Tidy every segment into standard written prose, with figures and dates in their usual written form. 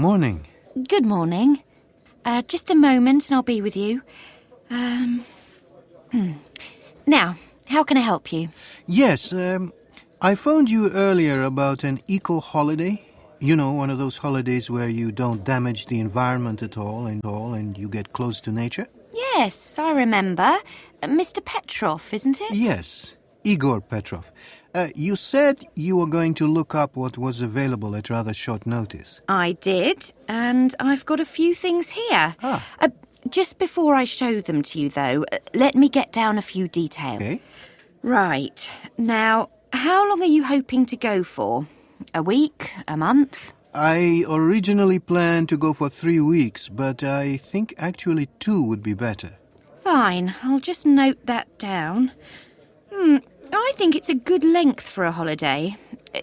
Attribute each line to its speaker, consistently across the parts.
Speaker 1: Morning.
Speaker 2: Good morning. Just a moment and I'll be with you. Now, how can I help you?
Speaker 1: Yes, I phoned you earlier about an eco-holiday. You know, one of those holidays where you don't damage the environment at all and you get close to nature.
Speaker 2: Yes, I remember. Mr. Petrov, isn't it?
Speaker 1: Yes, Igor Petrov. You said you were going to look up what was available at rather short notice.
Speaker 2: I did, and I've got a few things here. Just before I show them to you, though, let me get down a few details.
Speaker 1: Okay.
Speaker 2: Right. Now, how long are you hoping to go for? A week? A month?
Speaker 1: I originally planned to go for 3 weeks, but I think actually 2 would be better.
Speaker 2: Fine, I'll just note that down. I think it's a good length for a holiday.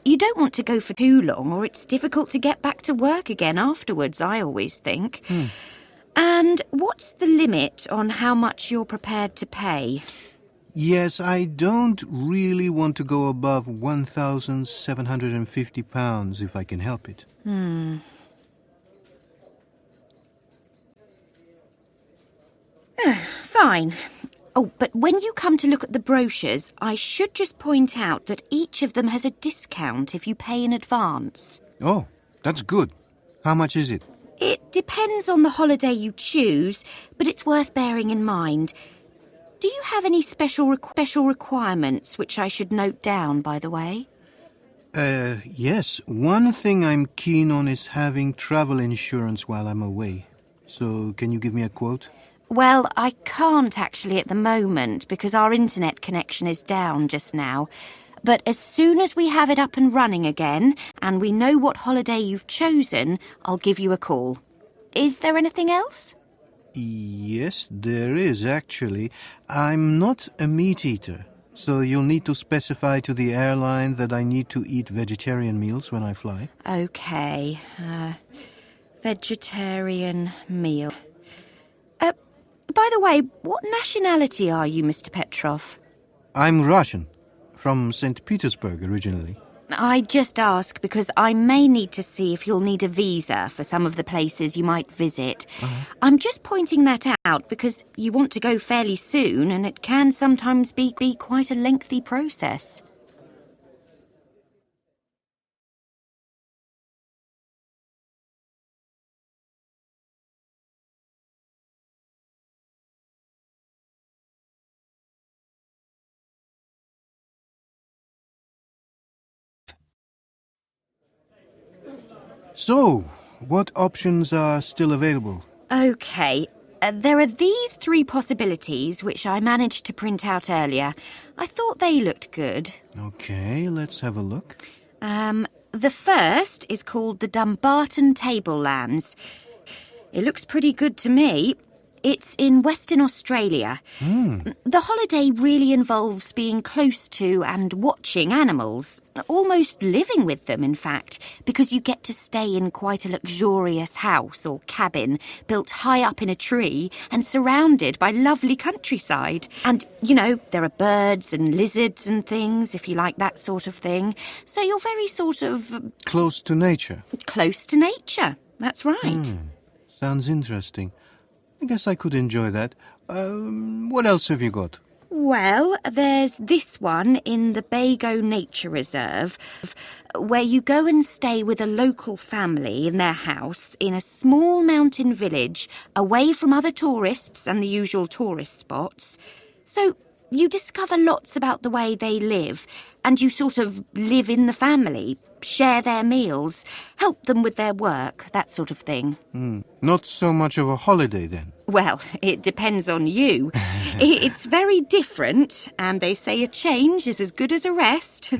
Speaker 2: You don't want to go for too long, or it's difficult to get back to work again afterwards, I always think. And what's the limit on how much you're prepared to pay?
Speaker 1: Yes, I don't really want to go above £1,750 if I can help it.
Speaker 2: Fine. Oh, but when you come to look at the brochures, I should just point out that each of them has a discount if you pay in advance.
Speaker 1: Oh, that's good. How much is it?
Speaker 2: It depends on the holiday you choose, but it's worth bearing in mind. Do you have any special requirements which I should note down, by the way?
Speaker 1: Yes. One thing I'm keen on is having travel insurance while I'm away. So, can you give me a quote?
Speaker 2: Well, I can't actually at the moment because our internet connection is down just now. But as soon as we have it up and running again and we know what holiday you've chosen, I'll give you a call. Is there anything else?
Speaker 1: Yes, there is actually. I'm not a meat eater, so you'll need to specify to the airline that I need to eat vegetarian meals when I fly.
Speaker 2: Okay, vegetarian meal. By the way, what nationality are you, Mr. Petrov?
Speaker 1: I'm Russian, from St. Petersburg originally.
Speaker 2: I just ask because I may need to see if you'll need a visa for some of the places you might visit. I'm just pointing that out because you want to go fairly soon and it can sometimes be quite a lengthy process.
Speaker 1: So, what options are still available?
Speaker 2: Okay, there are these 3 possibilities which I managed to print out earlier. I thought they looked good.
Speaker 1: Okay, let's have a look.
Speaker 2: The first is called the Dumbarton Tablelands. It looks pretty good to me. It's in Western Australia. The holiday really involves being close to and watching animals, almost living with them, in fact, because you get to stay in quite a luxurious house or cabin built high up in a tree and surrounded by lovely countryside. And, you know, there are birds and lizards and things, if you like that sort of thing. So you're very sort of...
Speaker 1: Close to nature.
Speaker 2: Close to nature. That's right.
Speaker 1: Sounds interesting. I guess I could enjoy that. What else have you got?
Speaker 2: Well, there's this one in the Bago Nature Reserve, where you go and stay with a local family in their house in a small mountain village away from other tourists and the usual tourist spots. So you discover lots about the way they live, and you sort of live in the family, share their meals, help them with their work, that sort of thing.
Speaker 1: Not so much of a holiday then.
Speaker 2: Well, it depends on you. It's very different, and they say a change is as good as a rest.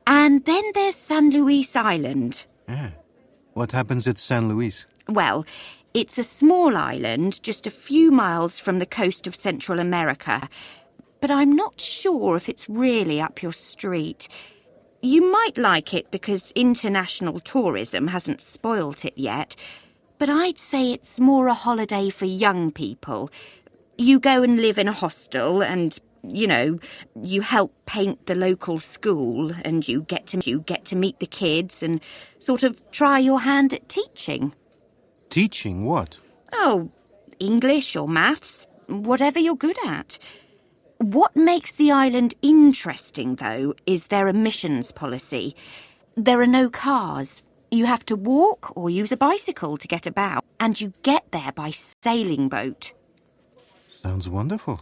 Speaker 2: And then there's San Luis Island.
Speaker 1: What happens at San Luis?
Speaker 2: Well, it's a small island just a few miles from the coast of Central America. But I'm not sure if it's really up your street. You might like it because international tourism hasn't spoilt it yet, but I'd say it's more a holiday for young people. You go and live in a hostel and You know, you help paint the local school and you get to meet the kids and sort of try your hand at teaching.
Speaker 1: Teaching what?
Speaker 2: Oh, English or maths, whatever you're good at. What makes the island interesting, though, is their emissions policy. There are no cars. You have to walk or use a bicycle to get about, and you get there by sailing boat.
Speaker 1: Sounds wonderful.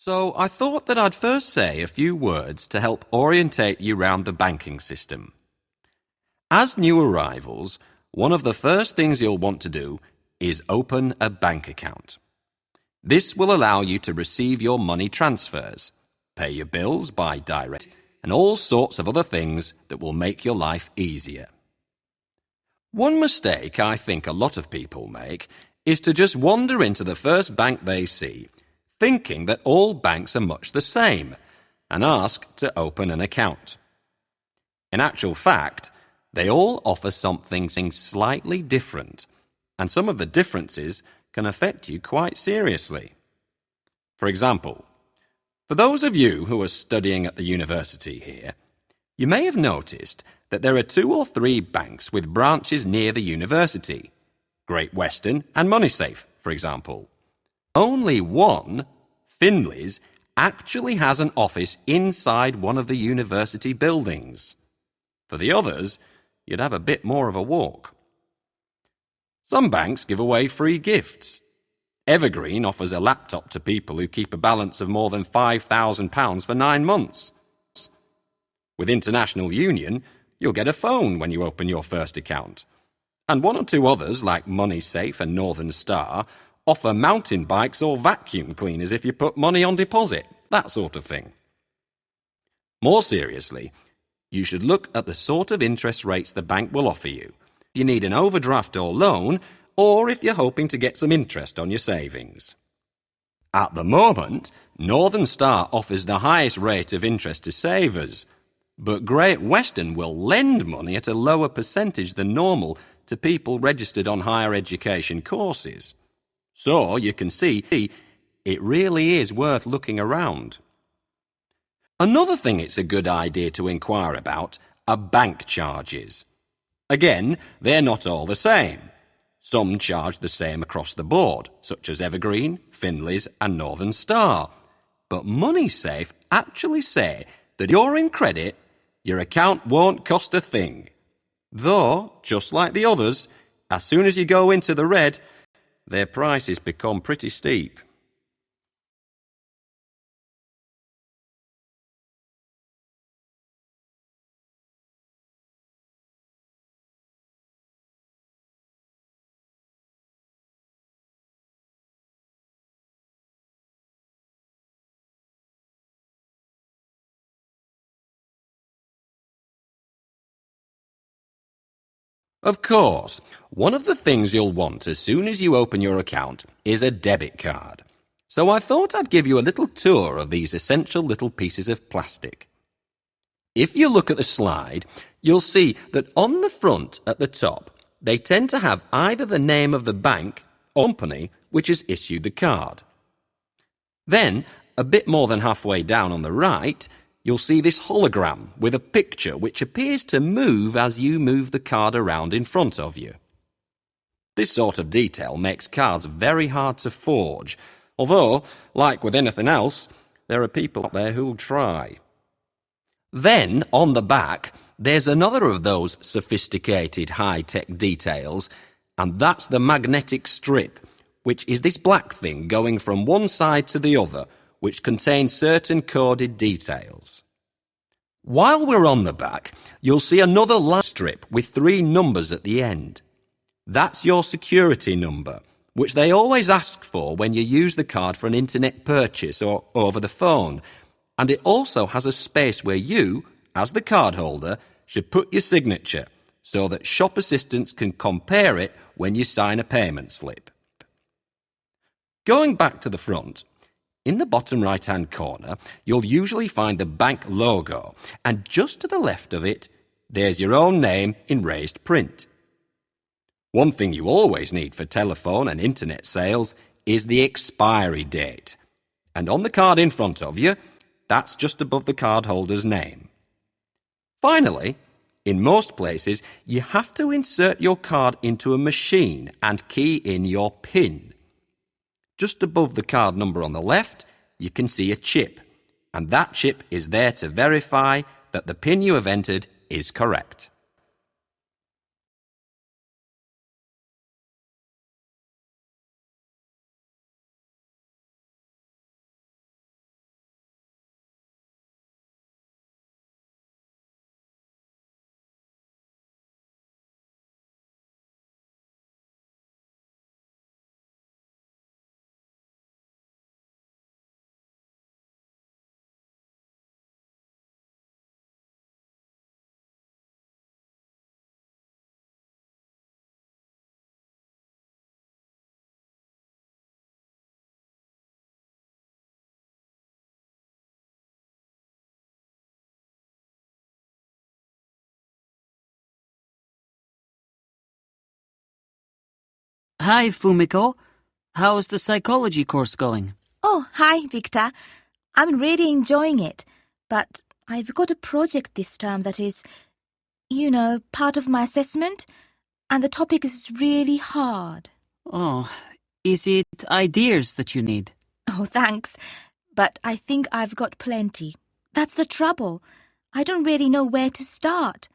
Speaker 3: So I thought that I'd first say a few words to help orientate you round the banking system. As new arrivals, one of the first things you'll want to do is open a bank account. This will allow you to receive your money transfers, pay your bills by direct, and all sorts of other things that will make your life easier. One mistake I think a lot of people make is to just wander into the first bank they see, thinking that all banks are much the same, and ask to open an account. In actual fact, they all offer something slightly different, and some of the differences can affect you quite seriously. For example, for those of you who are studying at the university here, you may have noticed that there are 2 or 3 banks with branches near the university, Great Western and MoneySafe, for example. Only one, Finley's, actually has an office inside one of the university buildings. For the others, you'd have a bit more of a walk. Some banks give away free gifts. Evergreen offers a laptop to people who keep a balance of more than £5,000 for 9 months. With International Union, you'll get a phone when you open your first account. And 1 or 2 others, like MoneySafe and Northern Star, offer mountain bikes or vacuum cleaners if you put money on deposit, that sort of thing. More seriously, you should look at the sort of interest rates the bank will offer you. If you need an overdraft or loan, or if you're hoping to get some interest on your savings. At the moment, Northern Star offers the highest rate of interest to savers, but Great Western will lend money at a lower percentage than normal to people registered on higher education courses. So you can see it really is worth looking around. Another thing it's a good idea to inquire about are bank charges. Again, they're not all the same. Some charge the same across the board, such as Evergreen, Finley's and Northern Star. But MoneySafe actually say that if you're in credit, your account won't cost a thing. Though, just like the others, as soon as you go into the red, their prices become pretty steep. Of course, one of the things you'll want as soon as you open your account is a debit card. So I thought I'd give you a little tour of these essential little pieces of plastic. If you look at the slide, you'll see that on the front at the top, they tend to have either the name of the bank or company which has issued the card. Then, a bit more than halfway down on the right, you'll see this hologram with a picture which appears to move as you move the card around in front of you. This sort of detail makes cards very hard to forge, although, like with anything else, there are people out there who'll try. Then, on the back, there's another of those sophisticated high-tech details, and that's the magnetic strip, which is this black thing going from one side to the other, which contains certain coded details. While we're on the back, you'll see another line strip with 3 numbers at the end. That's your security number, which they always ask for when you use the card for an internet purchase or over the phone, and it also has a space where you, as the cardholder, should put your signature, so that shop assistants can compare it when you sign a payment slip. Going back to the front, in the bottom right-hand corner, you'll usually find the bank logo, and just to the left of it, there's your own name in raised print. One thing you always need for telephone and internet sales is the expiry date. And on the card in front of you, that's just above the cardholder's name. Finally, in most places, you have to insert your card into a machine and key in your PIN. Just above the card number on the left, you can see a chip, and that chip is there to verify that the PIN you have entered is correct.
Speaker 4: Hi, Fumiko. How's the psychology course going?
Speaker 5: Oh, hi, Victor. I'm really enjoying it, but I've got a project this term that is, part of my assessment, and the topic is really hard.
Speaker 4: Oh, is it ideas that you need?
Speaker 5: Oh, thanks, but I think I've got plenty. That's the trouble. I don't really know where to start.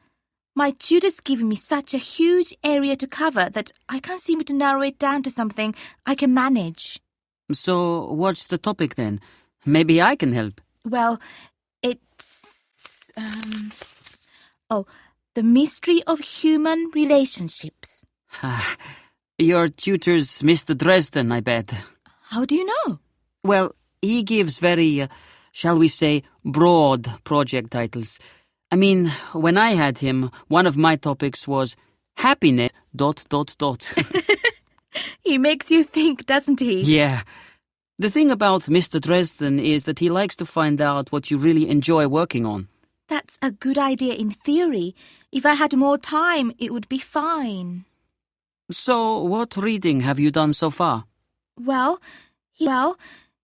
Speaker 5: My tutor's given me such a huge area to cover that I can't seem to narrow it down to something I can manage.
Speaker 4: So, what's the topic then? Maybe I can help.
Speaker 5: Well, it's... the mystery of human relationships.
Speaker 4: Your tutor's Mr. Dresden, I bet.
Speaker 5: How do you know?
Speaker 4: Well, he gives very, shall we say, broad project titles. I mean, when I had him, one of my topics was happiness...
Speaker 5: He makes you think, doesn't he?
Speaker 4: Yeah. The thing about Mr. Dresden is that he likes to find out what you really enjoy working on.
Speaker 5: That's a good idea in theory. If I had more time, it would be fine.
Speaker 4: So, what reading have you done so far?
Speaker 5: Well,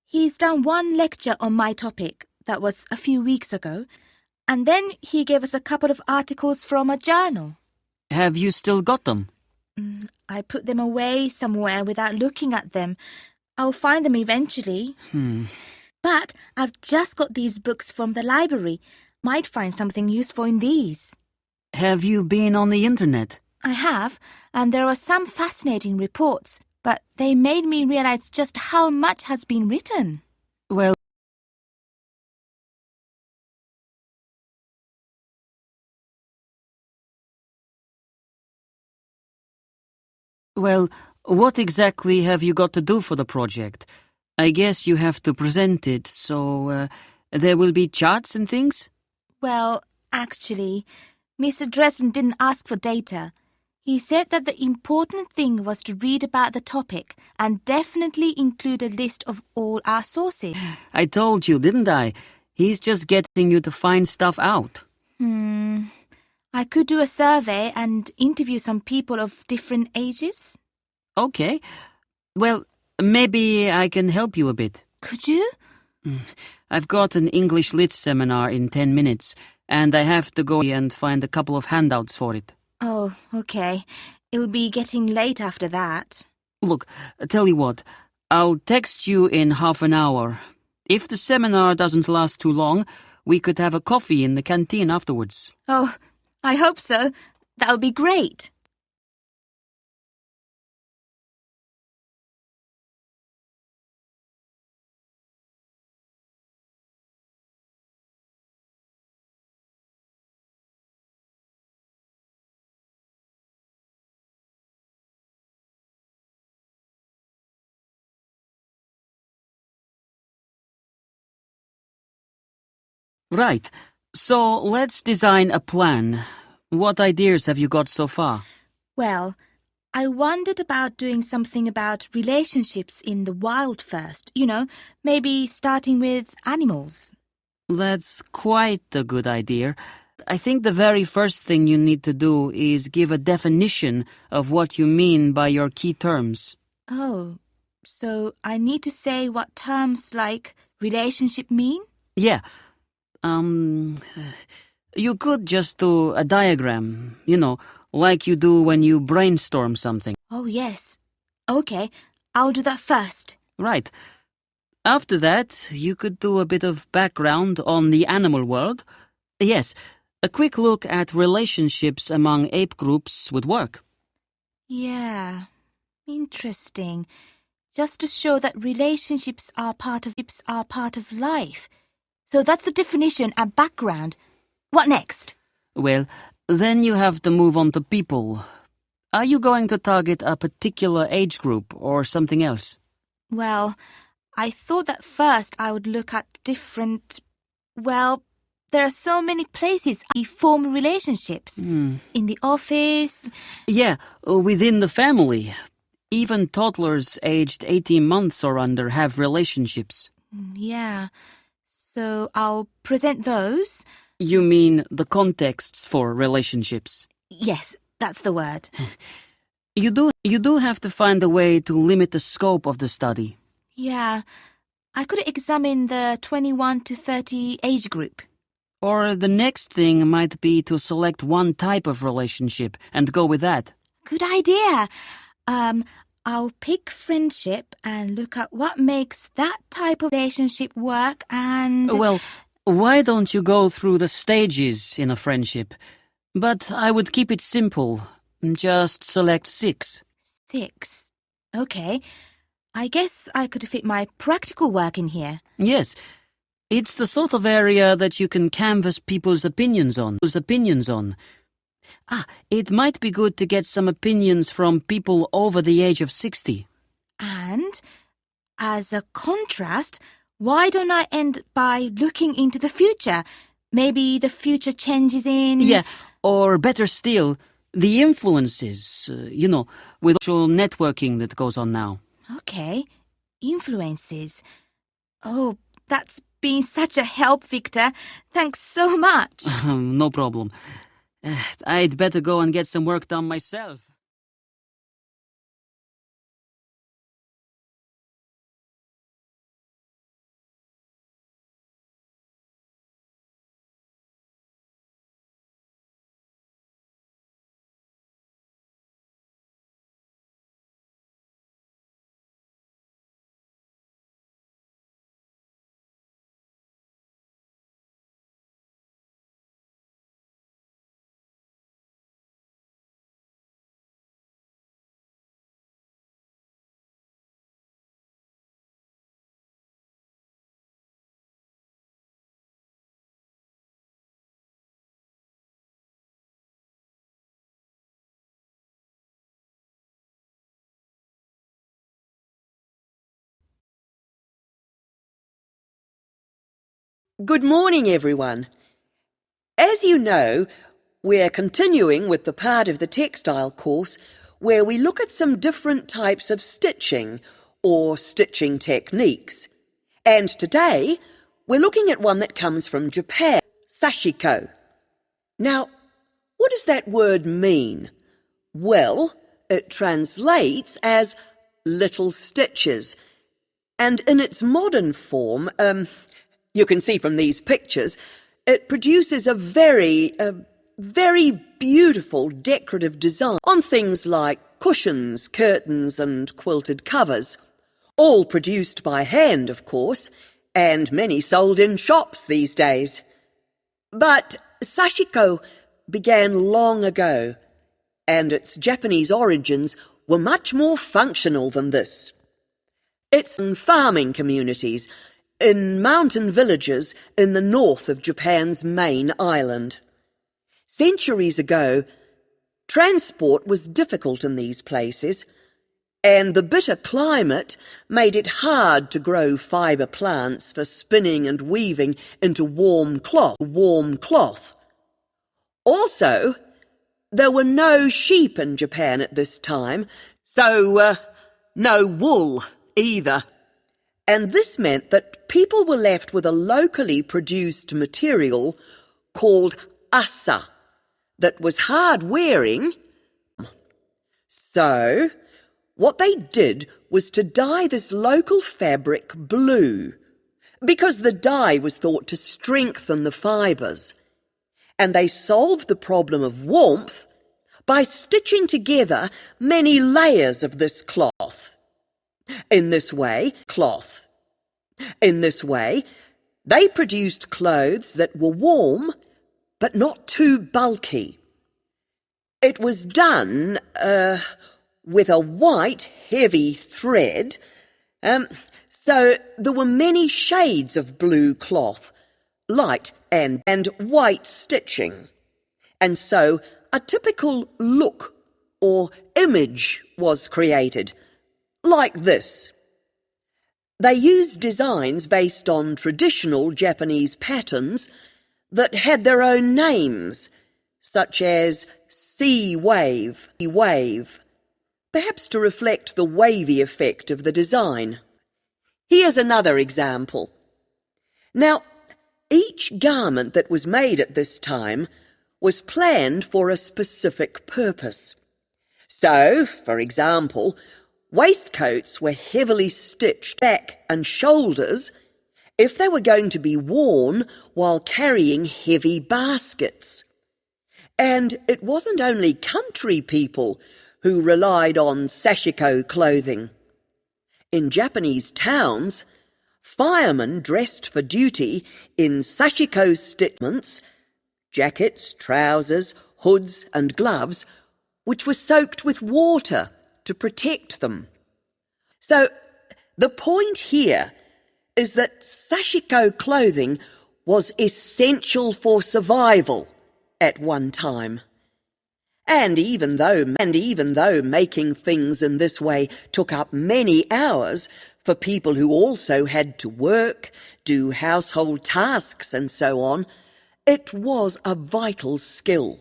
Speaker 5: he's done one lecture on my topic. That was a few weeks ago. And then he gave us a couple of articles from a journal.
Speaker 4: Have you still got them?
Speaker 5: I put them away somewhere without looking at them. I'll find them eventually. But I've just got these books from the library. Might find something useful in these.
Speaker 4: Have you been on the internet?
Speaker 5: I have, and there are some fascinating reports, but they made me realize just how much has been written.
Speaker 4: Well, what exactly have you got to do for the project? I guess you have to present it, so there will be charts and things?
Speaker 5: Well, actually, Mr. Dresden didn't ask for data. He said that the important thing was to read about the topic and definitely include a list of all our sources.
Speaker 4: I told you, didn't I? He's just getting you to find stuff out.
Speaker 5: I could do a survey and interview some people of different ages.
Speaker 4: Okay. Well, maybe I can help you a bit.
Speaker 5: Could you?
Speaker 4: I've got an English Lit seminar in 10 minutes, and I have to go and find a couple of handouts for it.
Speaker 5: Oh, okay. It'll be getting late after that.
Speaker 4: Look, tell you what, I'll text you in half an hour. If the seminar doesn't last too long, we could have a coffee in the canteen afterwards.
Speaker 5: Oh, I hope so. That would be great.
Speaker 4: Right, so let's design a plan. What ideas have you got so far?
Speaker 5: Well, I wondered about doing something about relationships in the wild first. Maybe starting with animals.
Speaker 4: That's quite a good idea. I think the very first thing you need to do is give a definition of what you mean by your key terms.
Speaker 5: Oh, so I need to say what terms like relationship mean?
Speaker 4: Yeah. You could just do a diagram, like you do when you brainstorm something.
Speaker 5: Oh, yes. Okay, I'll do that first.
Speaker 4: Right. After that, you could do a bit of background on the animal world. Yes, a quick look at relationships among ape groups would work.
Speaker 5: Yeah, interesting. Just to show that relationships are part of life. So that's the definition and background. What next?
Speaker 4: Well, then you have to move on to people. Are you going to target a particular age group or something else?
Speaker 5: Well, I thought that first I would look at different... Well, there are so many places I form relationships. In the office...
Speaker 4: Yeah, within the family. Even toddlers aged 18 months or under have relationships.
Speaker 5: Yeah, so I'll present those.
Speaker 4: You mean the contexts for relationships?
Speaker 5: Yes, that's the word.
Speaker 4: You do have to find a way to limit the scope of the study.
Speaker 5: Yeah, I could examine the 21 to 30 age group.
Speaker 4: Or the next thing might be to select one type of relationship and go with that.
Speaker 5: Good idea. I'll pick friendship and look at what makes that type of relationship work and...
Speaker 4: Well, why don't you go through the stages in a friendship? But I would keep it simple. Just select 6.
Speaker 5: 6. Okay. I guess I could fit my practical work in here.
Speaker 4: Yes. It's the sort of area that you can canvass people's opinions on. It might be good to get some opinions from people over the age of 60.
Speaker 5: And, as a contrast, why don't I end by looking into the future? Maybe the future changes in...
Speaker 4: Yeah, or better still, the influences, with social networking that goes on now.
Speaker 5: Okay, influences. Oh, that's been such a help, Victor. Thanks so much.
Speaker 4: No problem. I'd better go and get some work done myself.
Speaker 6: Good morning, everyone. As you know, we're continuing with the part of the textile course where we look at some different types of stitching or stitching techniques. And today, we're looking at one that comes from Japan, sashiko. Now, what does that word mean? Well, it translates as little stitches. And in its modern form, you can see from these pictures, it produces a very beautiful decorative design on things like cushions, curtains and quilted covers. All produced by hand, of course, and many sold in shops these days. But sashiko began long ago, and its Japanese origins were much more functional than this. It's in farming communities, in mountain villages in the north of Japan's main island. Centuries ago, transport was difficult in these places, and the bitter climate made it hard to grow fibre plants for spinning and weaving into warm cloth. Also, there were no sheep in Japan at this time, so no wool either. And this meant that people were left with a locally produced material called asa that was hard-wearing. So what they did was to dye this local fabric blue, because the dye was thought to strengthen the fibres. And they solved the problem of warmth by stitching together many layers of this cloth. In this way, they produced clothes that were warm but not too bulky. It was done with a white, heavy thread, so there were many shades of blue cloth, light and white stitching. And so a typical look or image was created, like this. They used designs based on traditional Japanese patterns that had their own names, such as sea wave, perhaps to reflect the wavy effect of the design. Here's another example. Now, each garment that was made at this time was planned for a specific purpose. So, for example, waistcoats were heavily stitched back and shoulders if they were going to be worn while carrying heavy baskets. And it wasn't only country people who relied on sashiko clothing. In Japanese towns, firemen dressed for duty in sashiko stitchments, jackets, trousers, hoods and gloves, which were soaked with water to protect them. So the point here is that sashiko clothing was essential for survival at one time. And even though making things in this way took up many hours for people who also had to work, do household tasks and so on, it was a vital skill.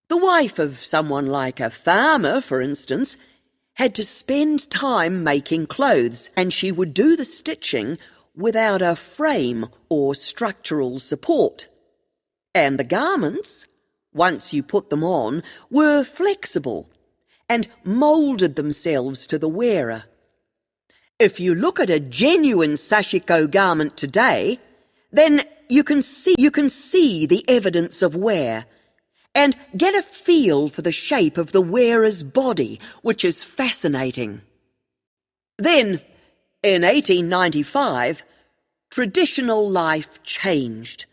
Speaker 6: The wife of someone like a farmer, for instance, had to spend time making clothes, and she would do the stitching without a frame or structural support. And the garments, once you put them on, were flexible and moulded themselves to the wearer. If you look at a genuine sashiko garment today, then you can see the evidence of wear and get a feel for the shape of the wearer's body, which is fascinating. Then, in 1895, traditional life changed,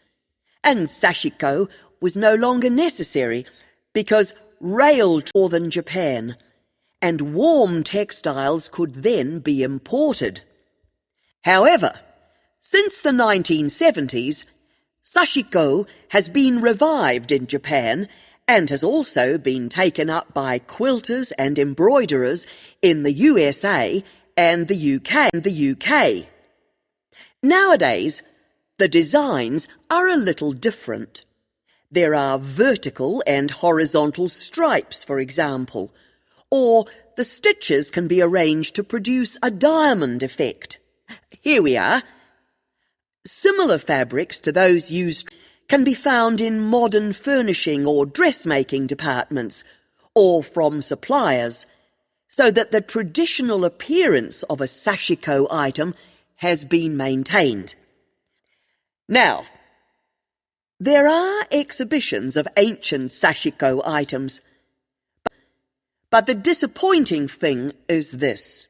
Speaker 6: and sashiko was no longer necessary because rail northern Japan, and warm textiles could then be imported. However, since the 1970s, sashiko has been revived in Japan and has also been taken up by quilters and embroiderers in the USA and the UK. Nowadays, the designs are a little different. There are vertical and horizontal stripes, for example, or the stitches can be arranged to produce a diamond effect. Here we are. Similar fabrics to those used can be found in modern furnishing or dressmaking departments, or from suppliers, so that the traditional appearance of a sashiko item has been maintained. Now, there are exhibitions of ancient sashiko items, but the disappointing thing is this.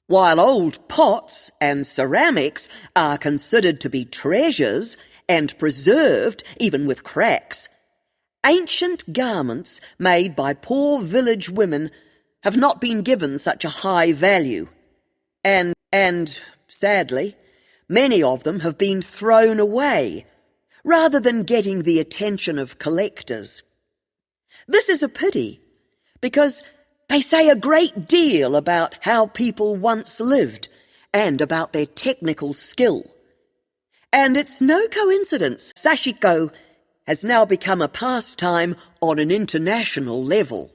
Speaker 6: While old pots and ceramics are considered to be treasures and preserved even with cracks, ancient garments made by poor village women have not been given such a high value, and sadly, many of them have been thrown away rather than getting the attention of collectors. This is a pity, because they say a great deal about how people once lived and about their technical skill. And it's no coincidence sashiko has now become a pastime on an international level.